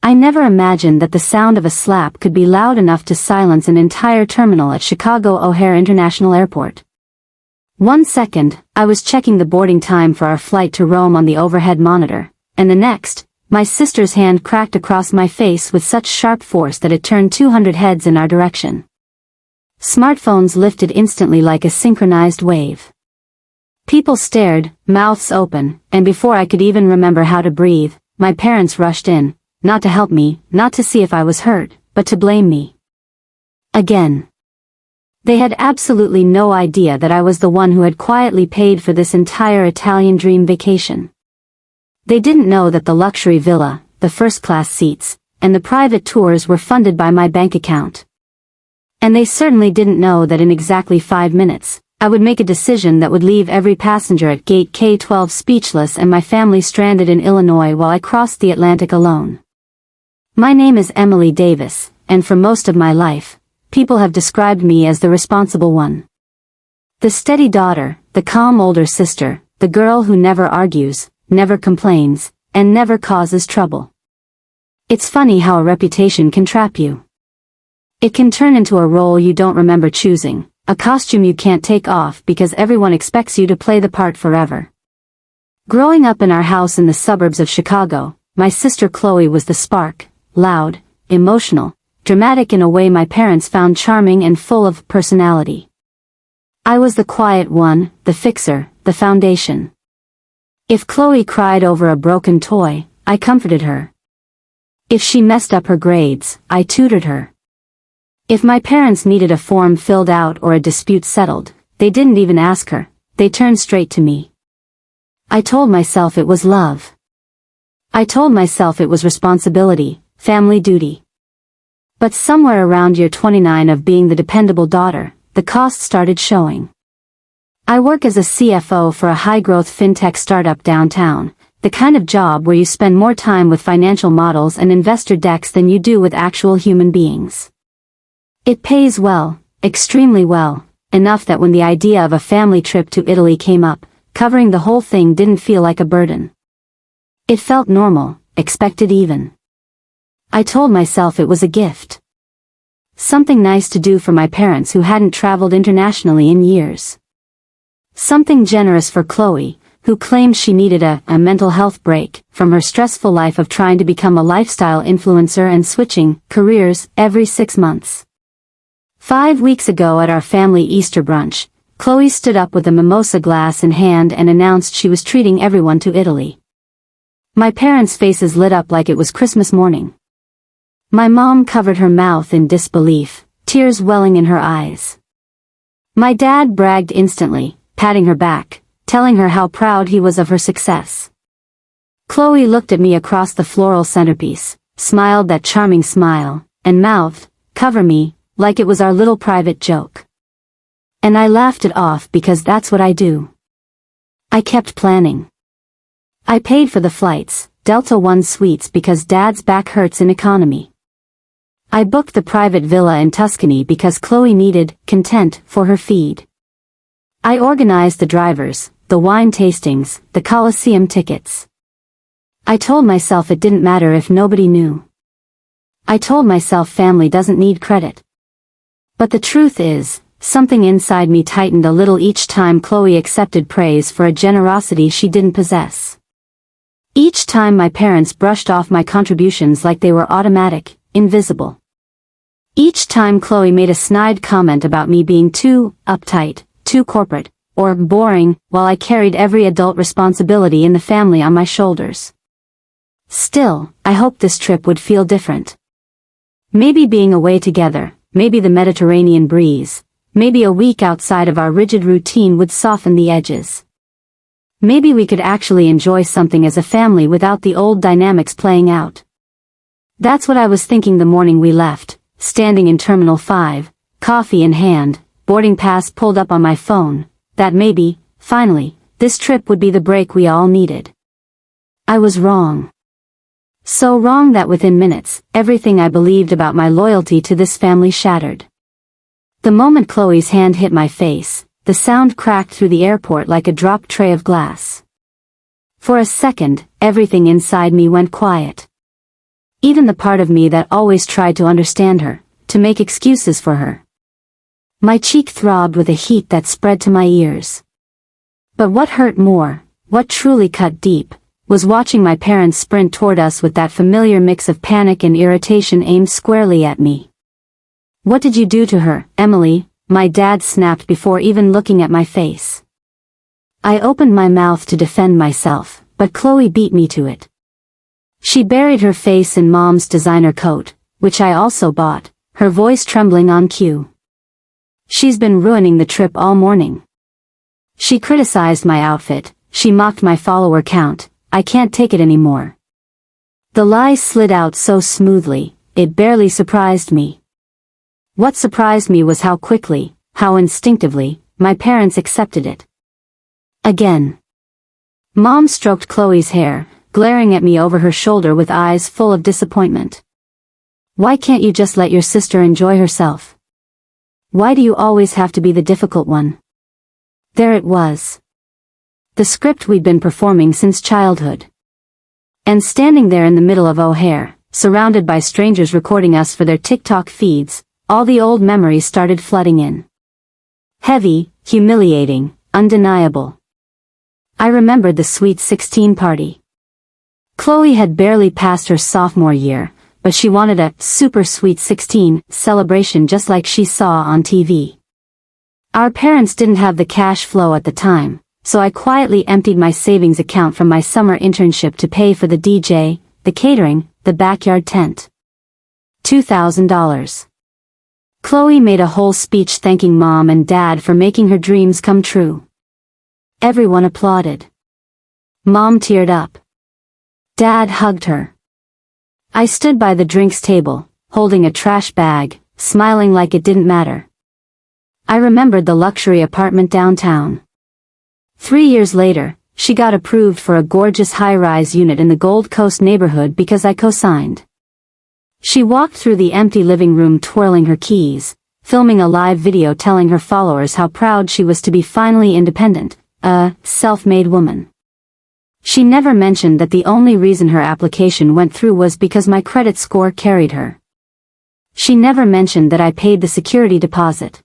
I never imagined that the sound of a slap could be loud enough to silence an entire terminal at Chicago O'Hare International Airport. 1 second, I was checking the boarding time for our flight to Rome on the overhead monitor, and the next, my sister's hand cracked across my face with such sharp force that it turned 200 heads in our direction. Smartphones lifted instantly like a synchronized wave. People stared, mouths open, and before I could even remember how to breathe, my parents rushed in, not to help me, not to see if I was hurt, but to blame me. Again. They had absolutely no idea that I was the one who had quietly paid for this entire Italian dream vacation. They didn't know that the luxury villa, the first-class seats, and the private tours were funded by my bank account. And they certainly didn't know that in exactly 5 minutes, I would make a decision that would leave every passenger at gate K-12 speechless and my family stranded in Illinois while I crossed the Atlantic alone. My name is Emily Davis, and for most of my life, people have described me as the responsible one. The steady daughter, the calm older sister, the girl who never argues, never complains, and never causes trouble. It's funny how a reputation can trap you. It can turn into a role you don't remember choosing, a costume you can't take off because everyone expects you to play the part forever. Growing up in our house in the suburbs of Chicago, my sister Chloe was the spark, loud, emotional, dramatic in a way my parents found charming and full of personality. I was the quiet one, the fixer, the foundation. If Chloe cried over a broken toy, I comforted her. If she messed up her grades, I tutored her. If my parents needed a form filled out or a dispute settled, they didn't even ask her, they turned straight to me. I told myself it was love. I told myself it was responsibility, family duty. But somewhere around year 29 of being the dependable daughter, the cost started showing. I work as a CFO for a high-growth fintech startup downtown, the kind of job where you spend more time with financial models and investor decks than you do with actual human beings. It pays well, extremely well, enough that when the idea of a family trip to Italy came up, covering the whole thing didn't feel like a burden. It felt normal, expected even. I told myself it was a gift. Something nice to do for my parents who hadn't traveled internationally in years. Something generous for Chloe, who claimed she needed a mental health break from her stressful life of trying to become a lifestyle influencer and switching careers every 6 months. 5 weeks ago at our family Easter brunch, Chloe stood up with a mimosa glass in hand and announced she was treating everyone to Italy. My parents' faces lit up like it was Christmas morning. My mom covered her mouth in disbelief, tears welling in her eyes. My dad bragged instantly, patting her back, telling her how proud he was of her success. Chloe looked at me across the floral centerpiece, smiled that charming smile, and mouthed, "Cover me," like it was our little private joke. And I laughed it off because that's what I do. I kept planning. I paid for the flights, Delta One suites because Dad's back hurts in economy. I booked the private villa in Tuscany because Chloe needed content for her feed. I organized the drivers, the wine tastings, the Colosseum tickets. I told myself it didn't matter if nobody knew. I told myself family doesn't need credit. But the truth is, something inside me tightened a little each time Chloe accepted praise for a generosity she didn't possess. Each time my parents brushed off my contributions like they were automatic, invisible. Each time Chloe made a snide comment about me being too uptight, too corporate, or boring, while I carried every adult responsibility in the family on my shoulders. Still, I hoped this trip would feel different. Maybe being away together, maybe the Mediterranean breeze, maybe a week outside of our rigid routine would soften the edges. Maybe we could actually enjoy something as a family without the old dynamics playing out. That's what I was thinking the morning we left, standing in Terminal 5, coffee in hand, boarding pass pulled up on my phone, that maybe, finally, this trip would be the break we all needed. I was wrong. So wrong that within minutes, everything I believed about my loyalty to this family shattered. The moment Chloe's hand hit my face, the sound cracked through the airport like a dropped tray of glass. For a second, everything inside me went quiet. Even the part of me that always tried to understand her, to make excuses for her. My cheek throbbed with a heat that spread to my ears. But what hurt more, what truly cut deep, was watching my parents sprint toward us with that familiar mix of panic and irritation aimed squarely at me. "What did you do to her, Emily?" my dad snapped before even looking at my face. I opened my mouth to defend myself, but Chloe beat me to it. She buried her face in Mom's designer coat, which I also bought, her voice trembling on cue. "She's been ruining the trip all morning. She criticized my outfit, she mocked my follower count, I can't take it anymore." The lie slid out so smoothly, it barely surprised me. What surprised me was how quickly, how instinctively, my parents accepted it. Again. Mom stroked Chloe's hair, glaring at me over her shoulder with eyes full of disappointment. "Why can't you just let your sister enjoy herself? Why do you always have to be the difficult one?" There it was. The script we'd been performing since childhood. And standing there in the middle of O'Hare, surrounded by strangers recording us for their TikTok feeds, all the old memories started flooding in. Heavy, humiliating, undeniable. I remembered the Sweet 16 party. Chloe had barely passed her sophomore year, but she wanted a super Sweet 16 celebration just like she saw on TV. Our parents didn't have the cash flow at the time, so I quietly emptied my savings account from my summer internship to pay for the DJ, the catering, the backyard tent. $2,000. Chloe made a whole speech thanking Mom and Dad for making her dreams come true. Everyone applauded. Mom teared up. Dad hugged her. I stood by the drinks table, holding a trash bag, smiling like it didn't matter. I remembered the luxury apartment downtown. 3 years later, she got approved for a gorgeous high-rise unit in the Gold Coast neighborhood because I co-signed. She walked through the empty living room twirling her keys, filming a live video telling her followers how proud she was to be finally independent, a self-made woman. She never mentioned that the only reason her application went through was because my credit score carried her. She never mentioned that I paid the security deposit.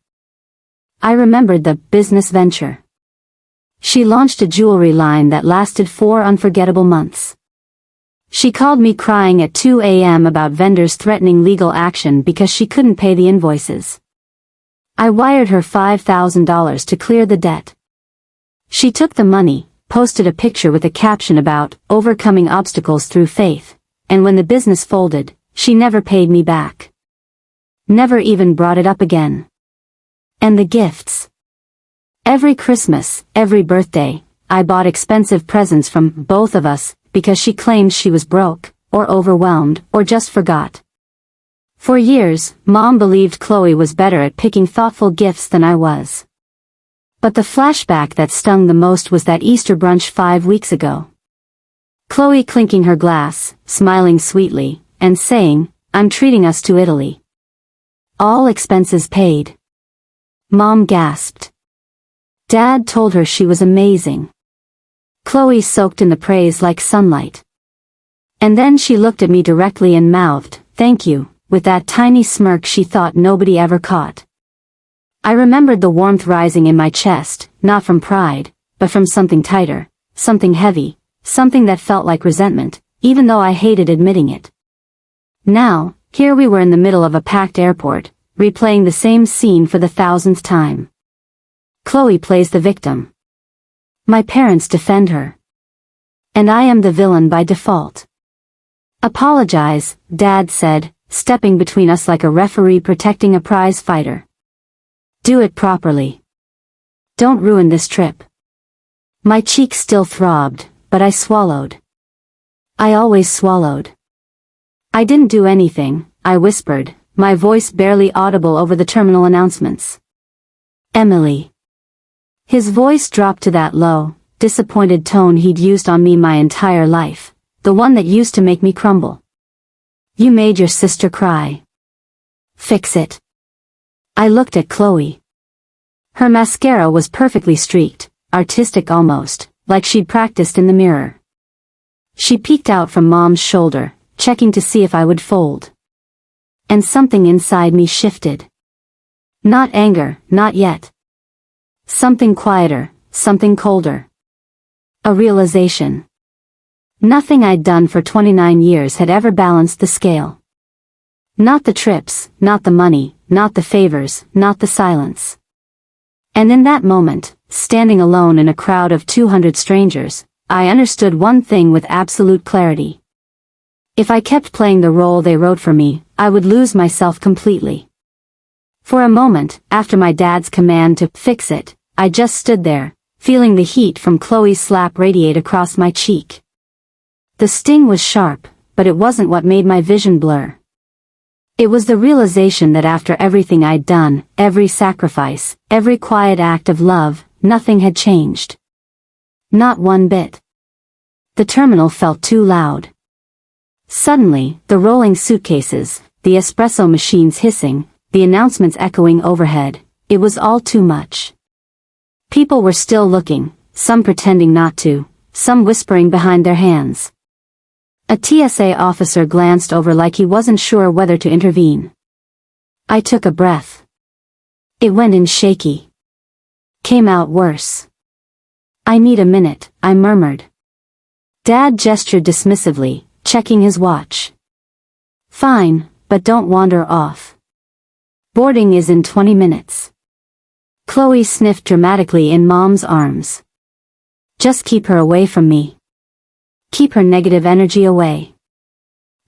I remembered the business venture. She launched a jewelry line that lasted 4 unforgettable months. She called me crying at 2 a.m. about vendors threatening legal action because she couldn't pay the invoices. I wired her $5,000 to clear the debt. She took the money, posted a picture with a caption about overcoming obstacles through faith, and when the business folded, she never paid me back. Never even brought it up again. And the gifts. Every Christmas, every birthday, I bought expensive presents from both of us, because she claimed she was broke, or overwhelmed, or just forgot. For years, Mom believed Chloe was better at picking thoughtful gifts than I was. But the flashback that stung the most was that Easter brunch 5 weeks ago. Chloe clinking her glass, smiling sweetly, and saying, "I'm treating us to Italy. All expenses paid." Mom gasped. Dad told her she was amazing. Chloe soaked in the praise like sunlight. And then she looked at me directly and mouthed, "Thank you," with that tiny smirk she thought nobody ever caught. I remembered the warmth rising in my chest, not from pride, but from something tighter, something heavy, something that felt like resentment, even though I hated admitting it. Now, here we were in the middle of a packed airport, replaying the same scene for the 1,000th time. Chloe plays the victim. My parents defend her. And I am the villain by default. "Apologize," Dad said, stepping between us like a referee protecting a prize fighter. "Do it properly. Don't ruin this trip." My cheeks still throbbed, but I swallowed. I always swallowed. "I didn't do anything," I whispered, my voice barely audible over the terminal announcements. "Emily." His voice dropped to that low, disappointed tone he'd used on me my entire life, the one that used to make me crumble. "You made your sister cry. Fix it." I looked at Chloe. Her mascara was perfectly streaked, artistic almost, like she'd practiced in the mirror. She peeked out from Mom's shoulder, checking to see if I would fold. And something inside me shifted. Not anger, not yet. Something quieter, something colder. A realization. Nothing I'd done for 29 years had ever balanced the scale. Not the trips, not the money, not the favors, not the silence. And in that moment, standing alone in a crowd of 200 strangers, I understood one thing with absolute clarity. If I kept playing the role they wrote for me, I would lose myself completely. For a moment, after my dad's command to fix it, I just stood there, feeling the heat from Chloe's slap radiate across my cheek. The sting was sharp, but it wasn't what made my vision blur. It was the realization that after everything I'd done, every sacrifice, every quiet act of love, nothing had changed. Not one bit. The terminal felt too loud. Suddenly, the rolling suitcases, the espresso machines hissing, the announcements echoing overhead, it was all too much. People were still looking, some pretending not to, some whispering behind their hands. A TSA officer glanced over like he wasn't sure whether to intervene. I took a breath. It went in shaky. Came out worse. I need a minute, I murmured. Dad gestured dismissively, checking his watch. Fine, but don't wander off. Boarding is in 20 minutes. Chloe sniffed dramatically in Mom's arms. Just keep her away from me. Keep her negative energy away.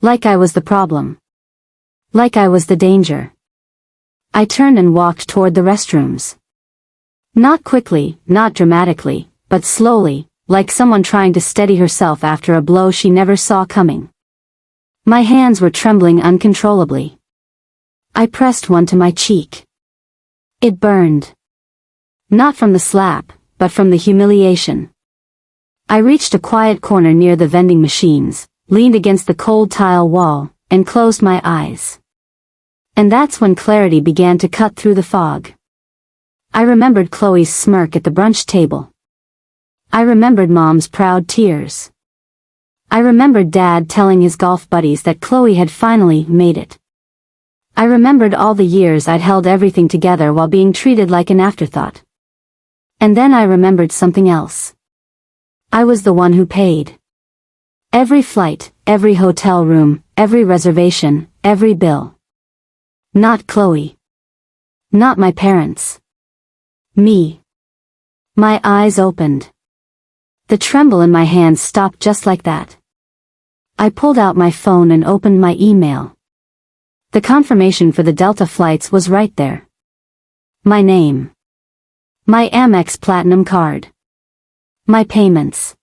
Like I was the problem. Like I was the danger. I turned and walked toward the restrooms. Not quickly, not dramatically, but slowly, like someone trying to steady herself after a blow she never saw coming. My hands were trembling uncontrollably. I pressed one to my cheek. It burned. Not from the slap, but from the humiliation. I reached a quiet corner near the vending machines, leaned against the cold tile wall, and closed my eyes. And that's when clarity began to cut through the fog. I remembered Chloe's smirk at the brunch table. I remembered Mom's proud tears. I remembered Dad telling his golf buddies that Chloe had finally made it. I remembered all the years I'd held everything together while being treated like an afterthought. And then I remembered something else. I was the one who paid. Every flight, every hotel room, every reservation, every bill. Not Chloe. Not my parents. Me. My eyes opened. The tremble in my hands stopped just like that. I pulled out my phone and opened my email. The confirmation for the Delta flights was right there. My name. My Amex Platinum card. My payments.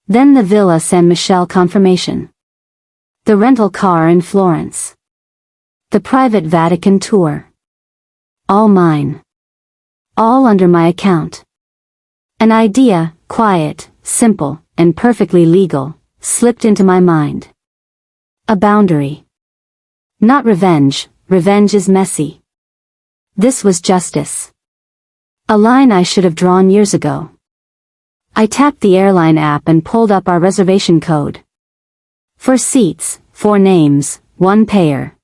Then the Villa San Michele confirmation. The rental car in Florence. The private Vatican tour. All mine. All under my account. An idea, quiet, simple, and perfectly legal, slipped into my mind. A boundary. Not revenge, revenge is messy. This was justice. A line I should have drawn years ago. I tapped the airline app and pulled up our reservation code. 4 seats, 4 names, 1 payer.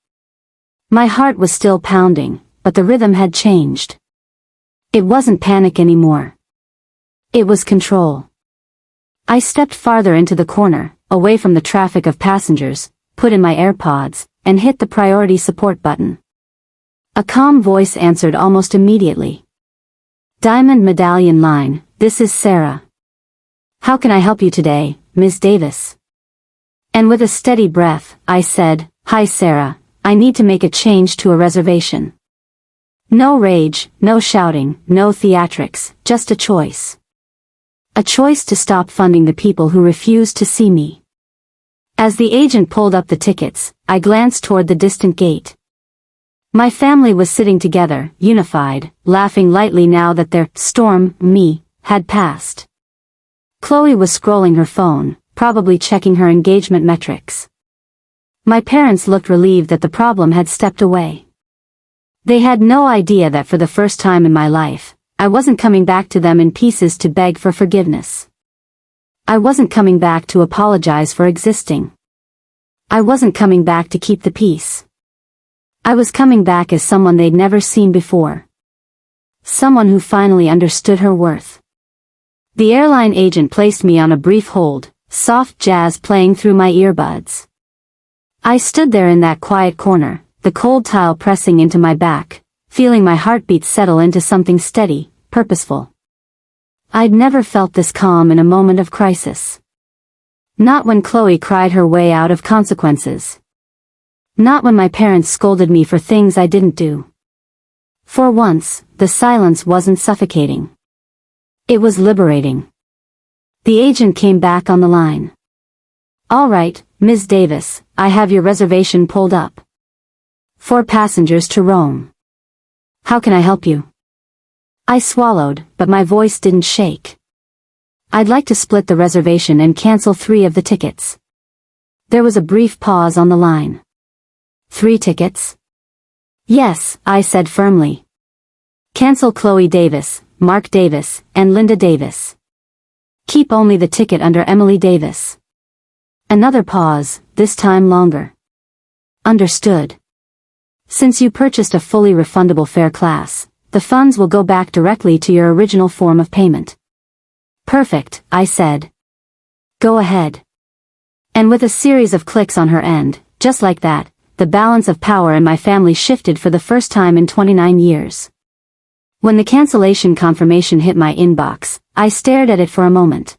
My heart was still pounding, but the rhythm had changed. It wasn't panic anymore. It was control. I stepped farther into the corner, away from the traffic of passengers, put in my AirPods, and hit the priority support button. A calm voice answered almost immediately. Diamond Medallion line, this is Sarah. How can I help you today, Ms. Davis? And with a steady breath, I said, Hi Sarah, I need to make a change to a reservation. No rage, no shouting, no theatrics, just a choice. A choice to stop funding the people who refuse to see me. As the agent pulled up the tickets, I glanced toward the distant gate. My family was sitting together, unified, laughing lightly now that their storm, me, had passed. Chloe was scrolling her phone, probably checking her engagement metrics. My parents looked relieved that the problem had stepped away. They had no idea that for the first time in my life, I wasn't coming back to them in pieces to beg for forgiveness. I wasn't coming back to apologize for existing. I wasn't coming back to keep the peace. I was coming back as someone they'd never seen before. Someone who finally understood her worth. The airline agent placed me on a brief hold, soft jazz playing through my earbuds. I stood there in that quiet corner, the cold tile pressing into my back, feeling my heartbeat settle into something steady, purposeful. I'd never felt this calm in a moment of crisis. Not when Chloe cried her way out of consequences. Not when my parents scolded me for things I didn't do. For once, the silence wasn't suffocating. It was liberating. The agent came back on the line. "All right, Ms. Davis, I have your reservation pulled up. 4 passengers to Rome. How can I help you?" I swallowed, but my voice didn't shake. "I'd like to split the reservation and cancel 3 of the tickets." There was a brief pause on the line. 3 tickets? "Yes," I said firmly. "Cancel Chloe Davis, Mark Davis, and Linda Davis. Keep only the ticket under Emily Davis." Another pause, this time longer. "Understood. Since you purchased a fully refundable fare class, the funds will go back directly to your original form of payment." "Perfect," I said. "Go ahead." And with a series of clicks on her end, just like that, the balance of power in my family shifted for the first time in 29 years. When the cancellation confirmation hit my inbox, I stared at it for a moment.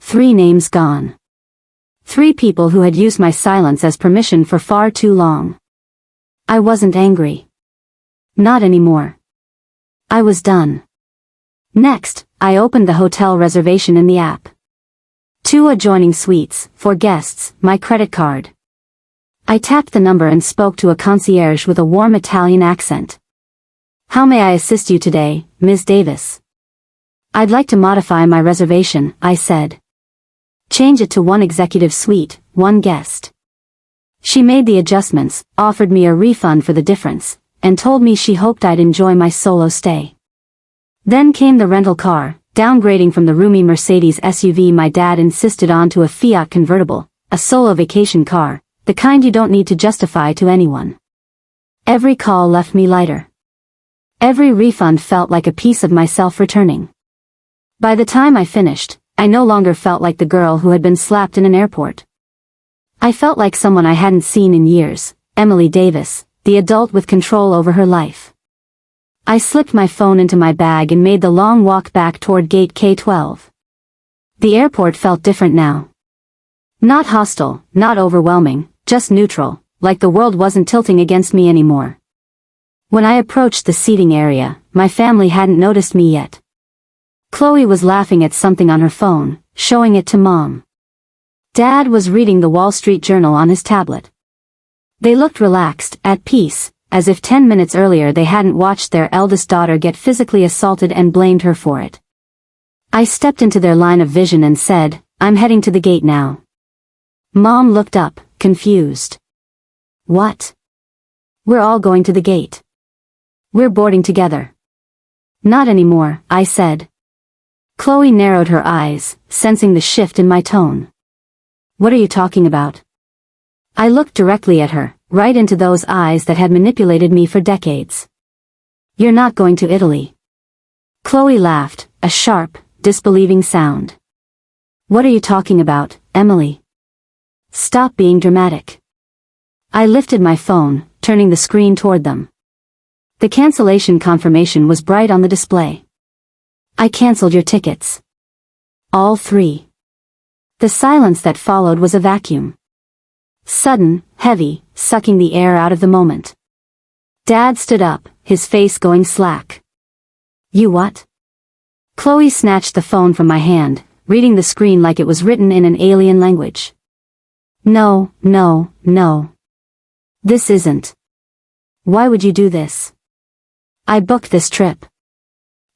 3 names gone. 3 people who had used my silence as permission for far too long. I wasn't angry. Not anymore. I was done. Next, I opened the hotel reservation in the app. 2 adjoining suites, for guests, my credit card. I tapped the number and spoke to a concierge with a warm Italian accent. "How may I assist you today, Ms. Davis?" "I'd like to modify my reservation," I said. "Change it to 1 executive suite, 1 guest." She made the adjustments, offered me a refund for the difference, and told me she hoped I'd enjoy my solo stay. Then came the rental car, downgrading from the roomy Mercedes SUV my dad insisted on to a Fiat convertible, a solo vacation car, the kind you don't need to justify to anyone. Every call left me lighter. Every refund felt like a piece of myself returning. By the time I finished, I no longer felt like the girl who had been slapped in an airport. I felt like someone I hadn't seen in years, Emily Davis, the adult with control over her life. I slipped my phone into my bag and made the long walk back toward gate K12. The airport felt different now. Not hostile, not overwhelming, just neutral, like the world wasn't tilting against me anymore. When I approached the seating area, my family hadn't noticed me yet. Chloe was laughing at something on her phone, showing it to Mom. Dad was reading the Wall Street Journal on his tablet. They looked relaxed, at peace, as if 10 minutes earlier they hadn't watched their eldest daughter get physically assaulted and blamed her for it. I stepped into their line of vision and said, "I'm heading to the gate now." Mom looked up, confused. "What?" "We're all going to the gate. We're boarding together." "Not anymore," I said. Chloe narrowed her eyes, sensing the shift in my tone. "What are you talking about?" I looked directly at her, right into those eyes that had manipulated me for decades. "You're not going to Italy." Chloe laughed, a sharp, disbelieving sound. "What are you talking about, Emily? Stop being dramatic." I lifted my phone, turning the screen toward them. The cancellation confirmation was bright on the display. "I canceled your tickets. All 3. The silence that followed was a vacuum. Sudden, heavy, sucking the air out of the moment. Dad stood up, his face going slack. "You what?" Chloe snatched the phone from my hand, reading the screen like it was written in an alien language. "No, no, no. This isn't. Why would you do this? I booked this trip."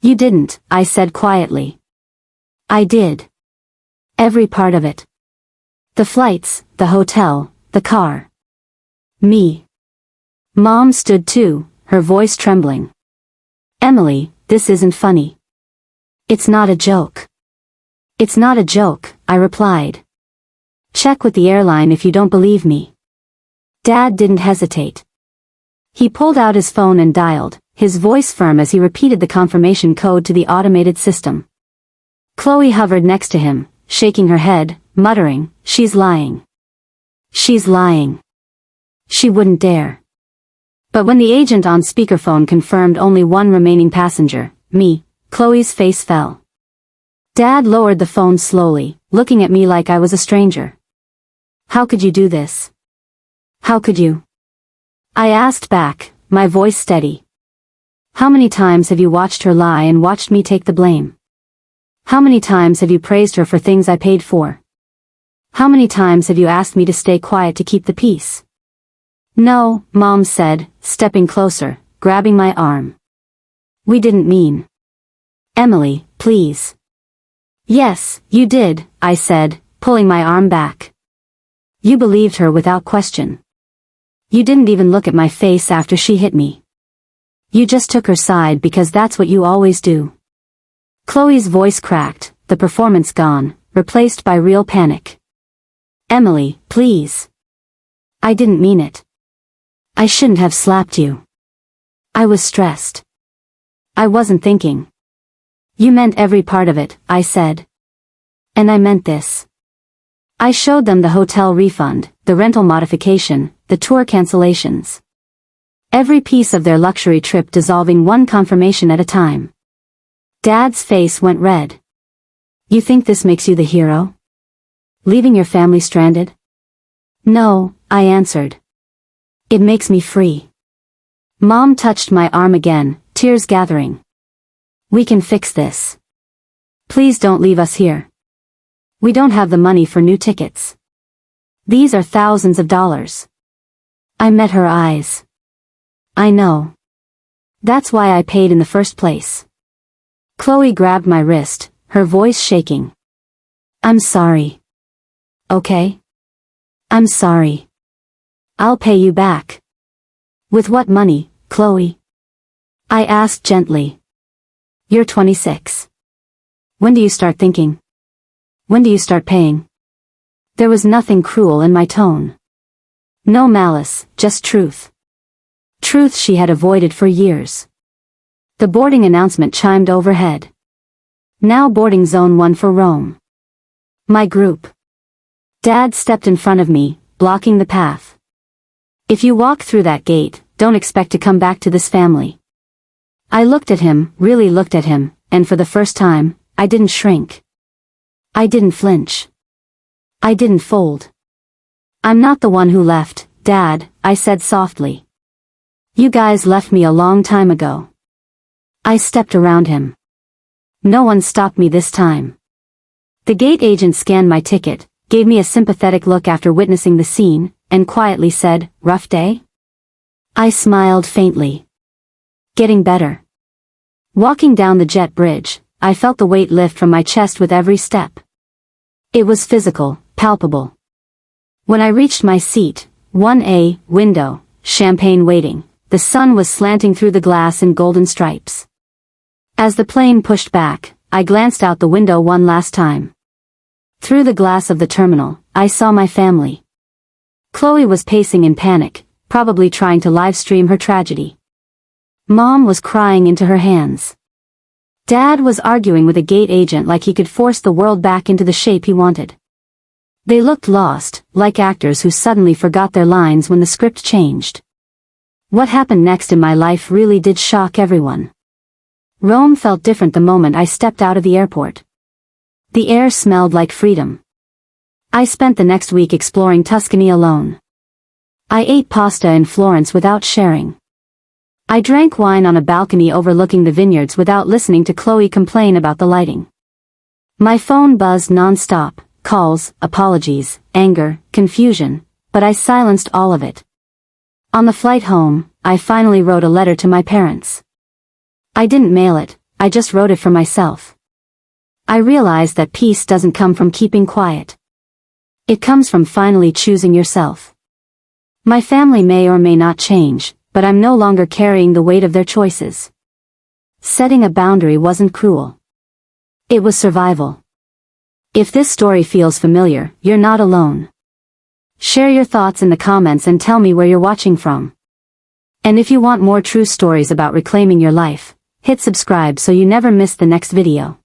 "You didn't," I said quietly. "I did. Every part of it. The flights, the hotel, the car. Me." Mom stood too, her voice trembling. "Emily, this isn't funny. It's not a joke." "It's not a joke," I replied. Check with the airline if you don't believe me. Dad didn't hesitate. He pulled out his phone and dialed, his voice firm as he repeated the confirmation code to the automated system. Chloe hovered next to him, shaking her head, muttering, "She's lying. She's lying. She wouldn't dare." But when the agent on speakerphone confirmed only one remaining passenger, me, Chloe's face fell. Dad lowered the phone slowly, looking at me like I was a stranger. "How could you do this? How could you?" I asked back, my voice steady. "How many times have you watched her lie and watched me take the blame? How many times have you praised her for things I paid for? How many times have you asked me to stay quiet to keep the peace?" "No," Mom said, stepping closer, grabbing my arm. "We didn't mean." "Emily, please." "Yes, you did," I said, pulling my arm back. "You believed her without question. You didn't even look at my face after she hit me. You just took her side because that's what you always do." Chloe's voice cracked, the performance gone, replaced by real panic. "Emily, please. I didn't mean it. I shouldn't have slapped you. I was stressed. I wasn't thinking." "You meant every part of it," I said. "And I meant this." I showed them the hotel refund, the rental modification, the tour cancellations. Every piece of their luxury trip dissolving one confirmation at a time. Dad's face went red. "You think this makes you the hero? Leaving your family stranded?" "No," I answered. "It makes me free." Mom touched my arm again, tears gathering. "We can fix this. Please don't leave us here. We don't have the money for new tickets. These are thousands of dollars." I met her eyes. "I know. That's why I paid in the first place." Chloe grabbed my wrist, her voice shaking. "I'm sorry. Okay? I'm sorry. I'll pay you back." "With what money, Chloe?" I asked gently. "You're 26. When do you start thinking? When do you start paying?" There was nothing cruel in my tone. No malice, just truth. Truth she had avoided for years. The boarding announcement chimed overhead. "Now boarding zone 1 for Rome." My group. Dad stepped in front of me, blocking the path. "If you walk through that gate, don't expect to come back to this family." I looked at him, really looked at him, and for the first time, I didn't shrink. I didn't flinch. I didn't fold. "I'm not the one who left, Dad," I said softly. "You guys left me a long time ago." I stepped around him. No one stopped me this time. The gate agent scanned my ticket, gave me a sympathetic look after witnessing the scene, and quietly said, "Rough day?" I smiled faintly. "Getting better." Walking down the jet bridge, I felt the weight lift from my chest with every step. It was physical, palpable. When I reached my seat, 1A, window, champagne waiting, the sun was slanting through the glass in golden stripes. As the plane pushed back, I glanced out the window one last time. Through the glass of the terminal, I saw my family. Chloe was pacing in panic, probably trying to live stream her tragedy. Mom was crying into her hands. Dad was arguing with a gate agent like he could force the world back into the shape he wanted. They looked lost, like actors who suddenly forgot their lines when the script changed. What happened next in my life really did shock everyone. Rome felt different the moment I stepped out of the airport. The air smelled like freedom. I spent the next week exploring Tuscany alone. I ate pasta in Florence without sharing. I drank wine on a balcony overlooking the vineyards without listening to Chloe complain about the lighting. My phone buzzed non-stop, calls, apologies, anger, confusion, but I silenced all of it. On the flight home, I finally wrote a letter to my parents. I didn't mail it, I just wrote it for myself. I realized that peace doesn't come from keeping quiet. It comes from finally choosing yourself. My family may or may not change, but I'm no longer carrying the weight of their choices. Setting a boundary wasn't cruel. It was survival. If this story feels familiar, you're not alone. Share your thoughts in the comments and tell me where you're watching from. And if you want more true stories about reclaiming your life, hit subscribe so you never miss the next video.